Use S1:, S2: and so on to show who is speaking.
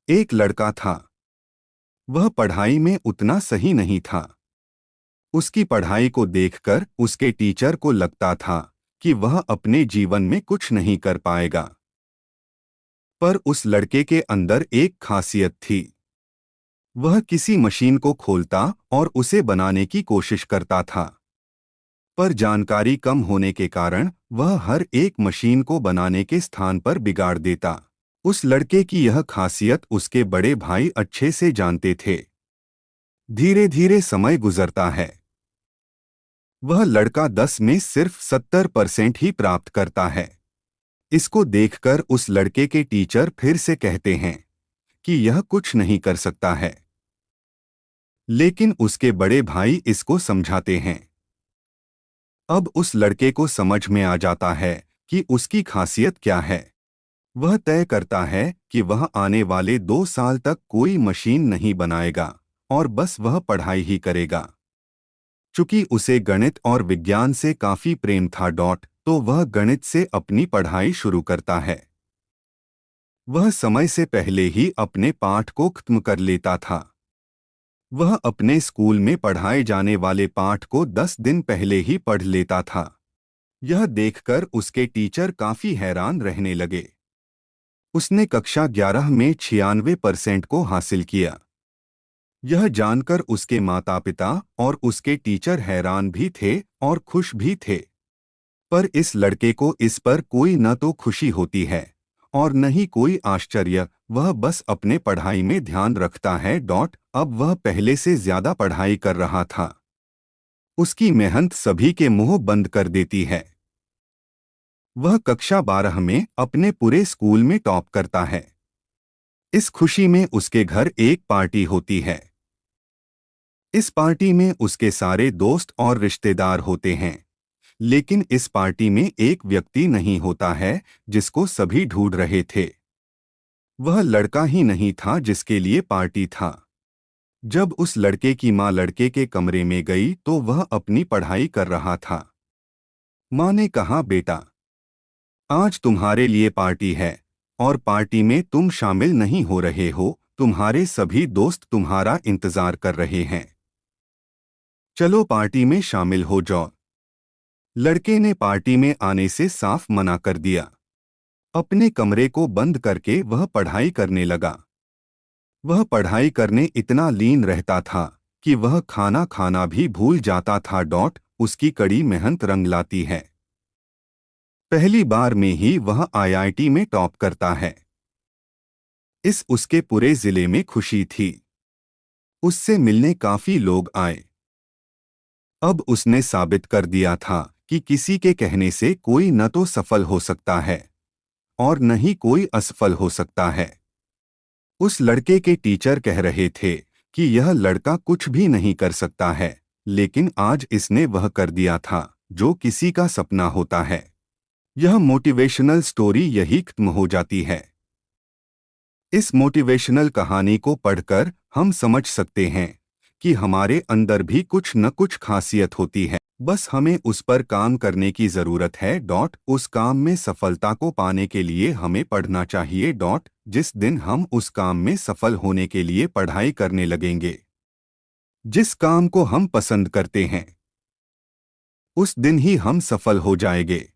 S1: एक लड़का था। वह पढ़ाई में उतना सही नहीं था। उसकी पढ़ाई को देखकर उसके टीचर को लगता था कि वह अपने जीवन में कुछ नहीं कर पाएगा। पर उस लड़के के अंदर एक खासियत थी। वह किसी मशीन को खोलता और उसे बनाने की कोशिश करता था। पर जानकारी कम होने के कारण वह हर एक मशीन को बनाने के स्थान पर बिगाड़ देता। उस लड़के की यह खासियत उसके बड़े भाई अच्छे से जानते थे। धीरे धीरे समय गुजरता है। वह लड़का 10 में सिर्फ 70% ही प्राप्त करता है। इसको देखकर उस लड़के के टीचर फिर से कहते हैं कि यह कुछ नहीं कर सकता है। लेकिन उसके बड़े भाई इसको समझाते हैं। अब उस लड़के को समझ में आ जाता है कि उसकी खासियत क्या है। वह तय करता है कि वह आने वाले 2 साल तक कोई मशीन नहीं बनाएगा और बस वह पढ़ाई ही करेगा। चूंकि उसे गणित और विज्ञान से काफी प्रेम था तो वह गणित से अपनी पढ़ाई शुरू करता है। वह समय से पहले ही अपने पाठ को खत्म कर लेता था। वह अपने स्कूल में पढ़ाए जाने वाले पाठ को 10 दिन पहले ही पढ़ लेता था। यह देखकर उसके टीचर काफी हैरान रहने लगे। उसने कक्षा 11 में 96% को हासिल किया। यह जानकर उसके माता पिता और उसके टीचर हैरान भी थे और खुश भी थे। पर इस लड़के को इस पर कोई न तो खुशी होती है और न ही कोई आश्चर्य। वह बस अपने पढ़ाई में ध्यान रखता है। अब वह पहले से ज्यादा पढ़ाई कर रहा था। उसकी मेहनत सभी के मुंह बंद कर देती है। वह कक्षा 12 में अपने पूरे स्कूल में टॉप करता है। इस खुशी में उसके घर एक पार्टी होती है। इस पार्टी में उसके सारे दोस्त और रिश्तेदार होते हैं। लेकिन इस पार्टी में एक व्यक्ति नहीं होता है जिसको सभी ढूंढ रहे थे। वह लड़का ही नहीं था जिसके लिए पार्टी था। जब उस लड़के की मां लड़के के कमरे में गई तो वह अपनी पढ़ाई कर रहा था। मां ने कहा, बेटा, आज तुम्हारे लिए पार्टी है और पार्टी में तुम शामिल नहीं हो रहे हो। तुम्हारे सभी दोस्त तुम्हारा इंतजार कर रहे हैं। चलो पार्टी में शामिल हो जाओ। लड़के ने पार्टी में आने से साफ मना कर दिया। अपने कमरे को बंद करके वह पढ़ाई करने लगा। वह पढ़ाई करने इतना लीन रहता था कि वह खाना खाना भी भूल जाता था। उसकी कड़ी मेहनत रंग लाती है। पहली बार में ही वह आईआईटी में टॉप करता है। इस उसके पूरे जिले में खुशी थी। उससे मिलने काफी लोग आए। अब उसने साबित कर दिया था कि किसी के कहने से कोई न तो सफल हो सकता है और न ही कोई असफल हो सकता है। उस लड़के के टीचर कह रहे थे कि यह लड़का कुछ भी नहीं कर सकता है, लेकिन आज इसने वह कर दिया था जो किसी का सपना होता है। यह मोटिवेशनल स्टोरी यही खत्म हो जाती है। इस मोटिवेशनल कहानी को पढ़कर हम समझ सकते हैं कि हमारे अंदर भी कुछ न कुछ खासियत होती है। बस हमें उस पर काम करने की जरूरत है। उस काम में सफलता को पाने के लिए हमें पढ़ना चाहिए। जिस दिन हम उस काम में सफल होने के लिए पढ़ाई करने लगेंगे, जिस काम को हम पसंद करते हैं, उस दिन ही हम सफल हो जाएंगे।